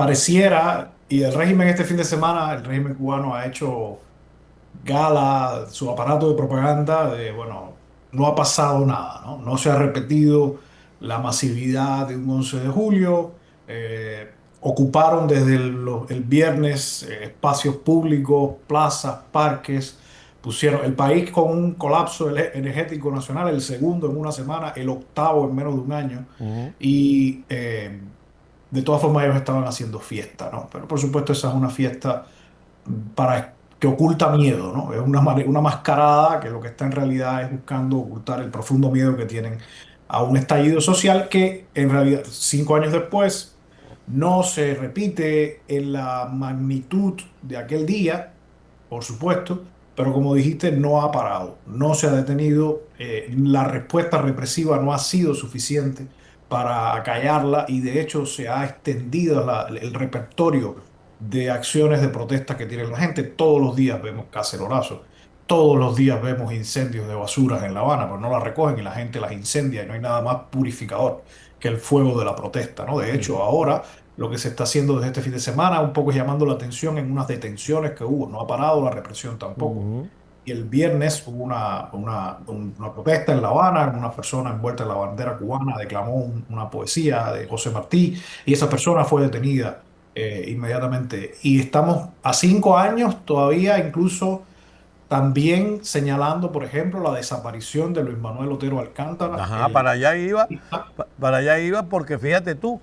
pareciera, y el régimen este fin de semana, el régimen cubano ha hecho gala, su aparato de propaganda, de, bueno, no ha pasado nada, ¿no? No se ha repetido la masividad de un 11 de julio. Ocuparon desde el viernes espacios públicos, plazas, parques. Pusieron el país con un colapso energético nacional, el segundo en una semana, el octavo en menos de un año. Ujú. Y de todas formas ellos estaban haciendo fiesta, ¿no? Pero por supuesto esa es una fiesta para que oculta miedo, ¿no? Es una mascarada que lo que está en realidad es buscando ocultar el profundo miedo que tienen a un estallido social que en realidad 5 años después no se repite en la magnitud de aquel día, por supuesto, pero como dijiste, no ha parado, no se ha detenido, la respuesta represiva no ha sido suficiente para acallarla y de hecho se ha extendido el repertorio de acciones de protesta que tiene la gente. Todos los días vemos cacerolazos, todos los días vemos incendios de basuras en La Habana, pero no las recogen y la gente las incendia y no hay nada más purificador que el fuego de la protesta, ¿no? De hecho, ahora lo que se está haciendo desde este fin de semana un poco es llamando la atención en unas detenciones que hubo, no ha parado la represión tampoco. Ujú. Y el viernes hubo una protesta en La Habana, una persona envuelta en la bandera cubana declamó una poesía de José Martí y esa persona fue detenida inmediatamente. Y estamos a 5 años todavía, incluso también señalando, por ejemplo, la desaparición de Luis Manuel Otero Alcántara, Ajá, el para allá iba, artista. para allá iba porque fíjate tú,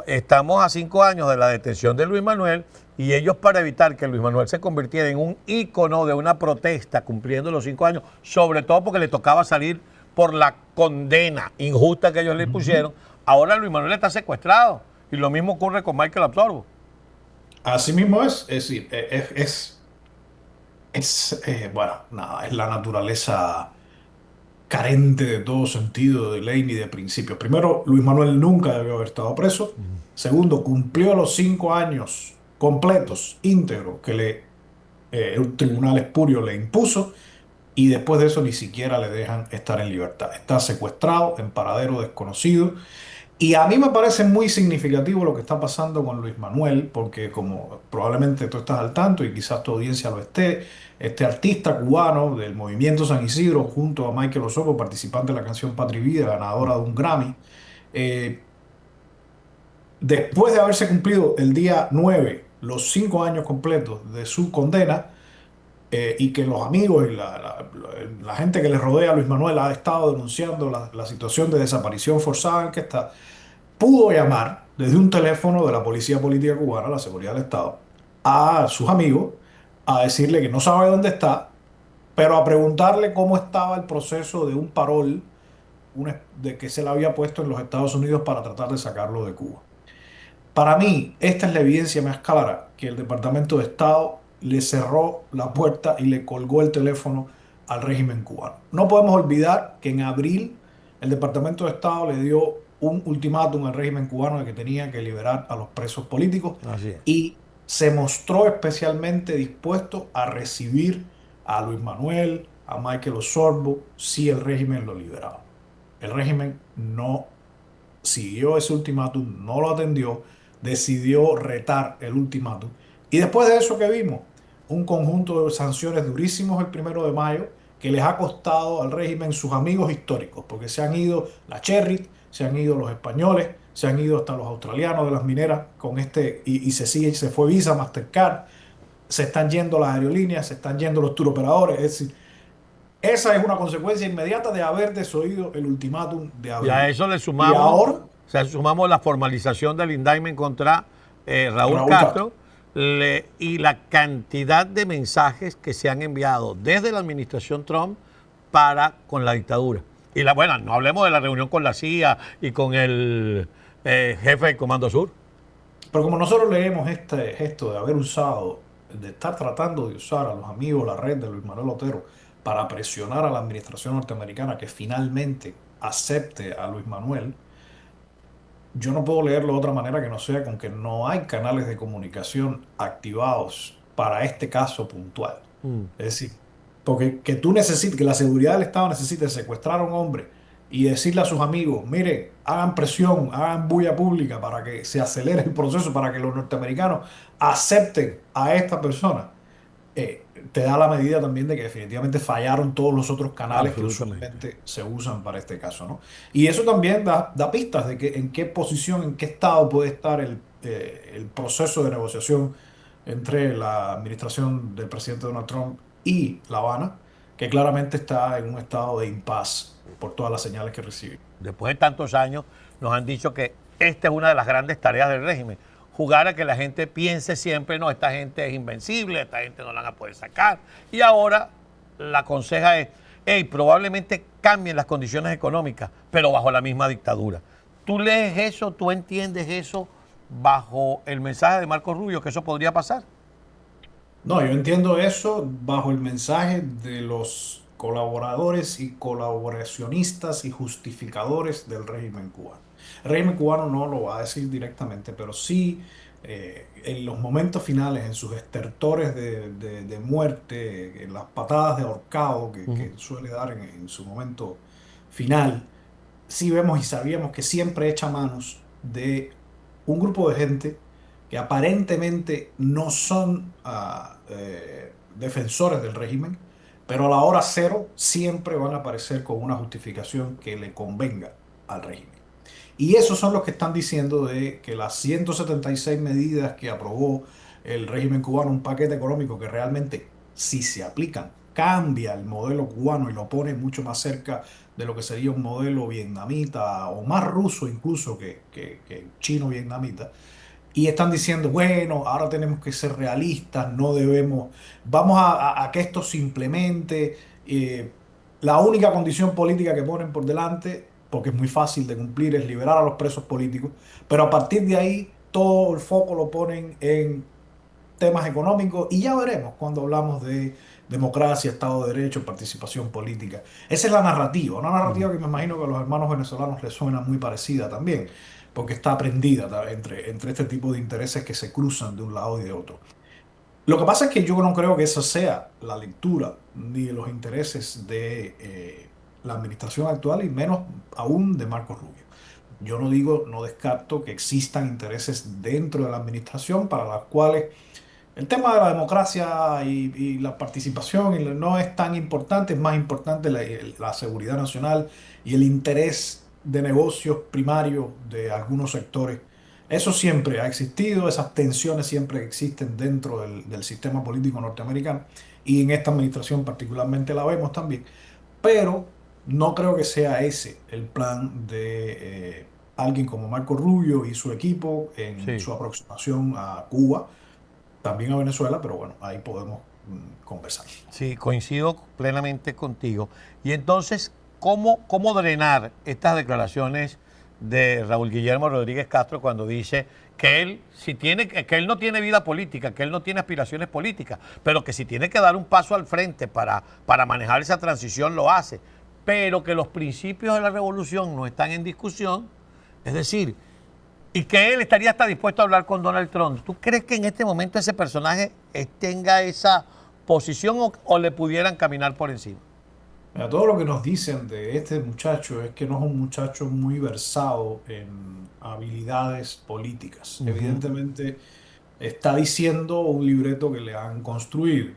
estamos a 5 años de la detención de Luis Manuel y ellos para evitar que Luis Manuel se convirtiera en un ícono de una protesta cumpliendo los 5 años, sobre todo porque le tocaba salir por la condena injusta que ellos le Ujú. pusieron, ahora Luis Manuel está secuestrado y lo mismo ocurre con Michael Absorbo. Así mismo es decir, bueno, nada, es la naturaleza carente de todo sentido de ley ni de principios. Primero, Luis Manuel nunca debió haber estado preso. Segundo, cumplió los 5 años completos, íntegros, que un tribunal espurio le impuso. Y después de eso ni siquiera le dejan estar en libertad. Está secuestrado en paradero desconocido. Y a mí me parece muy significativo lo que está pasando con Luis Manuel, porque como probablemente tú estás al tanto y quizás tu audiencia lo esté, este artista cubano del movimiento San Isidro, junto a Michael Osorbo, participante de la canción Patria y Vida, ganadora de un Grammy, eh, después de haberse cumplido el día 9 los 5 años completos de su condena, y que los amigos y la gente que le rodea a Luis Manuel ha estado denunciando la situación de desaparición forzada en que está, pudo llamar desde un teléfono de la Policía Política Cubana, la Seguridad del Estado, a sus amigos a decirle que no sabe dónde está, pero a preguntarle cómo estaba el proceso de un parol de que se le había puesto en los Estados Unidos para tratar de sacarlo de Cuba. Para mí, esta es la evidencia más clara que el Departamento de Estado le cerró la puerta y le colgó el teléfono al régimen cubano. No podemos olvidar que en abril el Departamento de Estado le dio un ultimátum al régimen cubano de que tenía que liberar a los presos políticos Así es. y se mostró especialmente dispuesto a recibir a Luis Manuel, a Michael Osorbo, si el régimen lo liberaba. El régimen no siguió ese ultimátum, no lo atendió, decidió retar el ultimátum. Y después de eso que vimos, un conjunto de sanciones durísimos el 1 de mayo que les ha costado al régimen sus amigos históricos, porque se han ido la Cherry, se han ido los españoles, se han ido hasta los australianos de las mineras con y se sigue, se fue Visa, Mastercard, se están yendo las aerolíneas, se están yendo los tour operadores, es decir, esa es una consecuencia inmediata de haber desoído el ultimátum de Y a abril. eso le Y sumamos, ahora, o sea, sumamos la formalización del indictment contra Raúl Raúl Castro. Castro y la cantidad de mensajes que se han enviado desde la administración Trump para con la dictadura. Y la bueno, no hablemos de la reunión con la CIA y con el jefe del Comando Sur. Pero como nosotros leemos este gesto de haber usado, de estar tratando de usar a los amigos, la red de Luis Manuel Otero, para presionar a la administración norteamericana que finalmente acepte a Luis Manuel, yo no puedo leerlo de otra manera que no sea con que no hay canales de comunicación activados para este caso puntual. Mm. Es decir, porque que tú necesites, que la seguridad del Estado necesite secuestrar a un hombre y decirle a sus amigos, miren, hagan presión, hagan bulla pública para que se acelere el proceso, para que los norteamericanos acepten a esta persona, te da la medida también de que definitivamente fallaron todos los otros canales que Absolutamente. usualmente se usan para este caso, ¿no? Y eso también da pistas de que en qué posición, en qué estado puede estar el proceso de negociación entre la administración del presidente Donald Trump y La Habana, que claramente está en un estado de impas por todas las señales que recibe. Después de tantos años, nos han dicho que esta es una de las grandes tareas del régimen. Jugar a que la gente piense siempre, no, esta gente es invencible, esta gente no la van a poder sacar. Y ahora la conseja es, hey, probablemente cambien las condiciones económicas, pero bajo la misma dictadura. ¿Tú lees eso, tú entiendes eso bajo el mensaje de Marco Rubio, que eso podría pasar? No, yo entiendo eso bajo el mensaje de los colaboradores y colaboracionistas y justificadores del régimen cubano. El régimen cubano no lo va a decir directamente, pero sí en los momentos finales, en sus estertores de muerte, en las patadas de ahorcado que suele dar en su momento final, sí vemos y sabíamos que siempre echa manos de un grupo de gente que aparentemente no son defensores del régimen, pero a la hora cero siempre van a aparecer con una justificación que le convenga al régimen. Y esos son los que están diciendo de que las 176 medidas que aprobó el régimen cubano, un paquete económico que realmente, si se aplican, cambia el modelo cubano y lo pone mucho más cerca de lo que sería un modelo vietnamita o más ruso incluso que chino-vietnamita. Y están diciendo, bueno, ahora tenemos que ser realistas, no debemos, vamos a que esto se implemente. La única condición política que ponen por delante, porque es muy fácil de cumplir, es liberar a los presos políticos, pero a partir de ahí todo el foco lo ponen en temas económicos y ya veremos cuando hablamos de democracia, Estado de Derecho, participación política. Esa es la narrativa, una narrativa que me imagino que a los hermanos venezolanos les suena muy parecida también, porque está aprendida entre este tipo de intereses que se cruzan de un lado y de otro. Lo que pasa es que yo no creo que esa sea la lectura ni de los intereses de la administración actual y menos aún de Marco Rubio. Yo no digo, no descarto que existan intereses dentro de la administración para las cuales el tema de la democracia y la participación no es tan importante, es más importante la seguridad nacional y el interés de negocios primarios de algunos sectores. Eso siempre ha existido, esas tensiones siempre existen dentro del sistema político norteamericano y en esta administración particularmente la vemos también, pero no creo que sea ese el plan de alguien como Marco Rubio y su equipo en Sí. su aproximación a Cuba, también a Venezuela, pero bueno, ahí podemos conversar. Sí, coincido plenamente contigo. Y entonces, ¿cómo drenar estas declaraciones de Raúl Guillermo Rodríguez Castro cuando dice que él, si tiene, que él no tiene vida política, que él no tiene aspiraciones políticas, pero que si tiene que dar un paso al frente para manejar esa transición, lo hace, pero que los principios de la revolución no están en discusión? Es decir, y que él estaría hasta dispuesto a hablar con Donald Trump. ¿Tú crees que en este momento ese personaje tenga esa posición o le pudieran caminar por encima? Mira, todo lo que nos dicen de este muchacho es que no es un muchacho muy versado en habilidades políticas. Ujú, Evidentemente está diciendo un libreto que le han construido.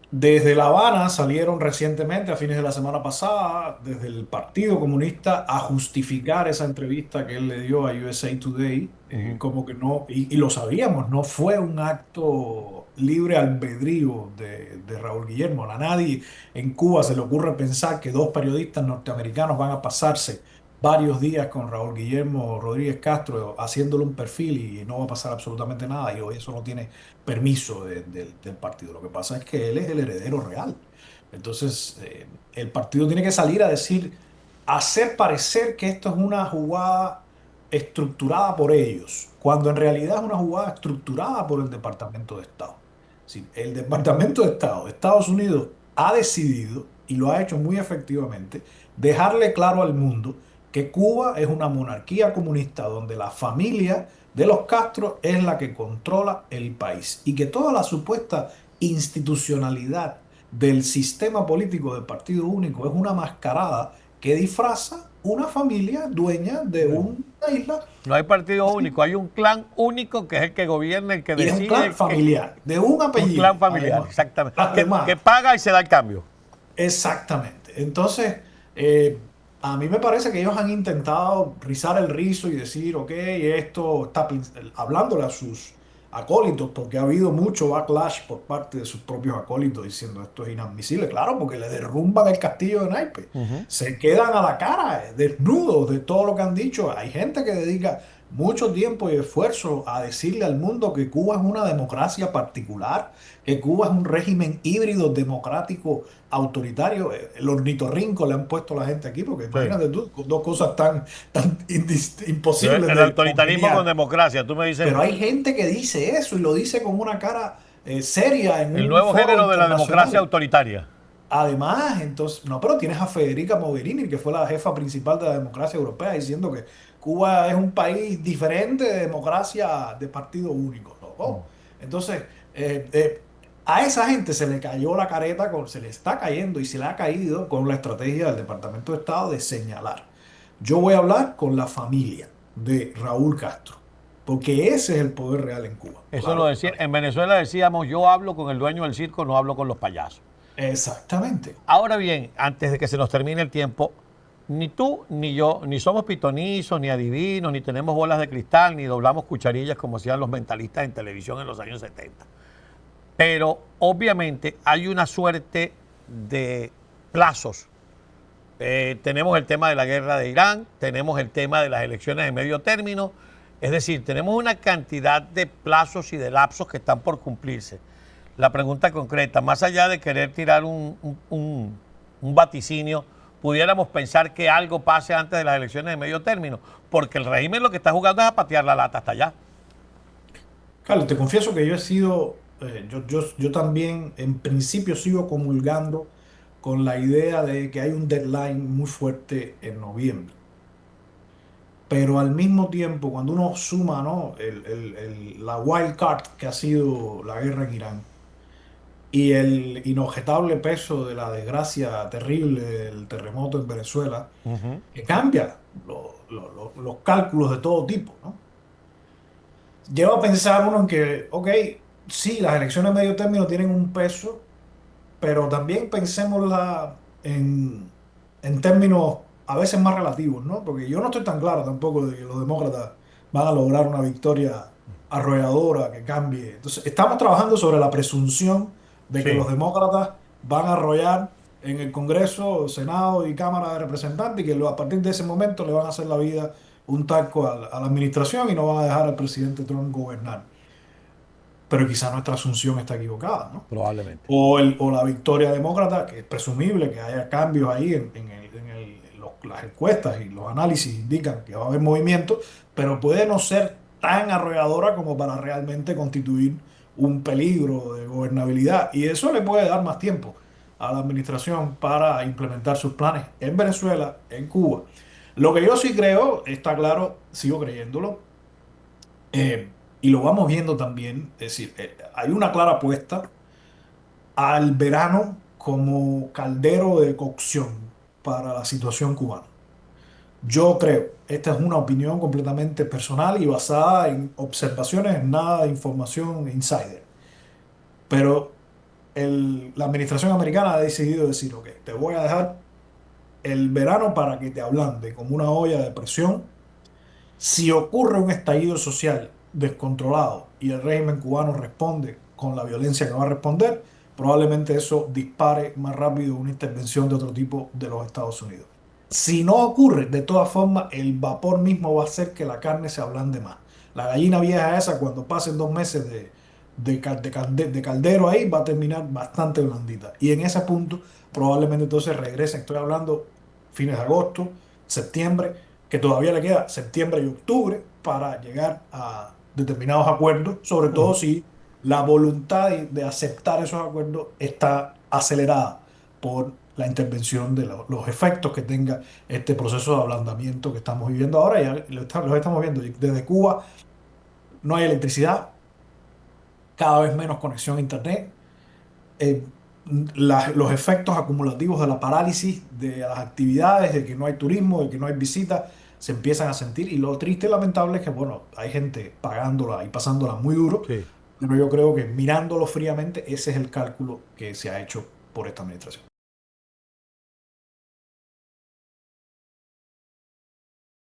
Desde La Habana salieron recientemente, a fines de la semana pasada, desde el Partido Comunista a justificar esa entrevista que él le dio a USA Today, ujú. como que no, y lo sabíamos, no fue un acto libre albedrío de Raúl Guillermo. A nadie en Cuba se le ocurre pensar que dos periodistas norteamericanos van a pasarse varios días con Raúl Guillermo Rodríguez Castro haciéndole un perfil y no va a pasar absolutamente nada, y hoy eso no tiene permiso del partido. Lo que pasa es que él es el heredero real. Entonces, el partido tiene que salir a decir, hacer parecer que esto es una jugada estructurada por ellos, cuando en realidad es una jugada estructurada por el Departamento de Estado. Sí, el Departamento de Estado de Estados Unidos ha decidido, y lo ha hecho muy efectivamente, dejarle claro al mundo que Cuba es una monarquía comunista donde la familia de los Castro es la que controla el país y que toda la supuesta institucionalidad del sistema político del Partido Único es una mascarada que disfraza una familia dueña de una isla. No hay partido único, hay un clan único que es el que gobierna, el que Y es un clan decide, familiar, de un un apellido, clan familiar, además. exactamente, que Además, paga y se da el cambio. exactamente. Entonces, a mí me parece que ellos han intentado rizar el rizo y decir, ok, esto está hablándole a sus acólitos, porque ha habido mucho backlash por parte de sus propios acólitos diciendo esto es inadmisible. Claro, porque le derrumban el castillo de naipes. Se quedan a la cara, desnudos de todo lo que han dicho. Hay gente que dedica mucho tiempo y esfuerzo a decirle al mundo que Cuba es una democracia particular, que Cuba es un régimen híbrido democrático autoritario. El ornitorrinco le han puesto a la gente aquí, porque Sí. imagínate tú, dos cosas tan imposibles El de autoritarismo con congeniar. democracia, tú me dices, Pero hay gente que dice eso y lo dice con una cara seria en el un nuevo foro género de la democracia internacional. autoritaria. Además, entonces, no, pero tienes a Federica Mogherini, que fue la jefa principal de la democracia europea, diciendo que Cuba es un país diferente de democracia de partido único. ¿No? Entonces, eh, eh, a esa gente se le cayó la careta, se le está cayendo y se le ha caído con la estrategia del Departamento de Estado de señalar. Yo voy a hablar con la familia de Raúl Castro, porque ese es el poder real en Cuba. Eso lo Claro, decía, en Venezuela decíamos, yo hablo con el dueño del circo, no hablo con los payasos. exactamente. Ahora bien, antes de que se nos termine el tiempo, ni tú ni yo, ni somos pitonizos, ni adivinos, ni tenemos bolas de cristal, ni doblamos cucharillas como hacían los mentalistas en televisión en los años 70. Pero obviamente hay una suerte de plazos. Tenemos el tema de la guerra de Irán, tenemos el tema de las elecciones de medio término, es decir, tenemos una cantidad de plazos y de lapsos que están por cumplirse. La pregunta concreta, más allá de querer tirar un vaticinio, pudiéramos pensar que algo pase antes de las elecciones de medio término, porque el régimen lo que está jugando es a patear la lata hasta allá. Carlos, te confieso que yo he sido, yo también en principio sigo comulgando con la idea de que hay un deadline muy fuerte en noviembre. Pero al mismo tiempo, cuando uno suma, ¿no? La wild card que ha sido la guerra en Irán y el inobjetable peso de la desgracia terrible del terremoto en Venezuela, que cambia los cálculos de todo tipo, ¿no? Lleva a pensar uno en que, ok, sí, las elecciones de medio término tienen un peso, pero también pensémosla en términos a veces más relativos, ¿no? Porque yo no estoy tan claro tampoco de que los demócratas van a lograr una victoria arrolladora que cambie. Entonces, estamos trabajando sobre la presunción de que los Sí. demócratas van a arrollar en el Congreso, Senado y Cámara de Representantes y que a partir de ese momento le van a hacer la vida un taco a la administración y no van a dejar al presidente Trump gobernar. Pero quizá nuestra asunción está equivocada, ¿no? Probablemente. O la victoria demócrata, que es presumible que haya cambios ahí las encuestas y los análisis indican que va a haber movimiento, pero puede no ser tan arrolladora como para realmente constituir un peligro de gobernabilidad. Y eso le puede dar más tiempo a la administración para implementar sus planes en Venezuela, en Cuba. Lo que yo sí creo, está claro, sigo creyéndolo, y lo vamos viendo también, es decir, hay una clara apuesta al verano como caldero de cocción para la situación cubana. Yo creo, esta es una opinión completamente personal y basada en observaciones, nada de información insider, pero la administración americana ha decidido decir, ok, te voy a dejar el verano para que te ablande como una olla de presión. Si ocurre un estallido social descontrolado y el régimen cubano responde con la violencia que va a responder, probablemente eso dispare más rápido una intervención de otro tipo de los Estados Unidos. Si no ocurre, de todas formas, el vapor mismo va a hacer que la carne se ablande más. La gallina vieja esa, cuando pasen 2 meses de caldero ahí, va a terminar bastante blandita. Y en ese punto, probablemente entonces regresen. Estoy hablando fines de agosto, septiembre, que todavía le queda septiembre y octubre para llegar a determinados acuerdos, sobre todo si la voluntad de aceptar esos acuerdos está acelerada por la intervención de los efectos que tenga este proceso de ablandamiento que estamos viviendo ahora. Ya lo estamos viendo desde Cuba, no hay electricidad, cada vez menos conexión a Internet. los efectos acumulativos de la parálisis de las actividades, de que no hay turismo, de que no hay visitas, se empiezan a sentir. Y lo triste y lamentable es que, bueno, hay gente pagándola y pasándola muy duro, Sí. pero yo creo que mirándolo fríamente, ese es el cálculo que se ha hecho por esta administración.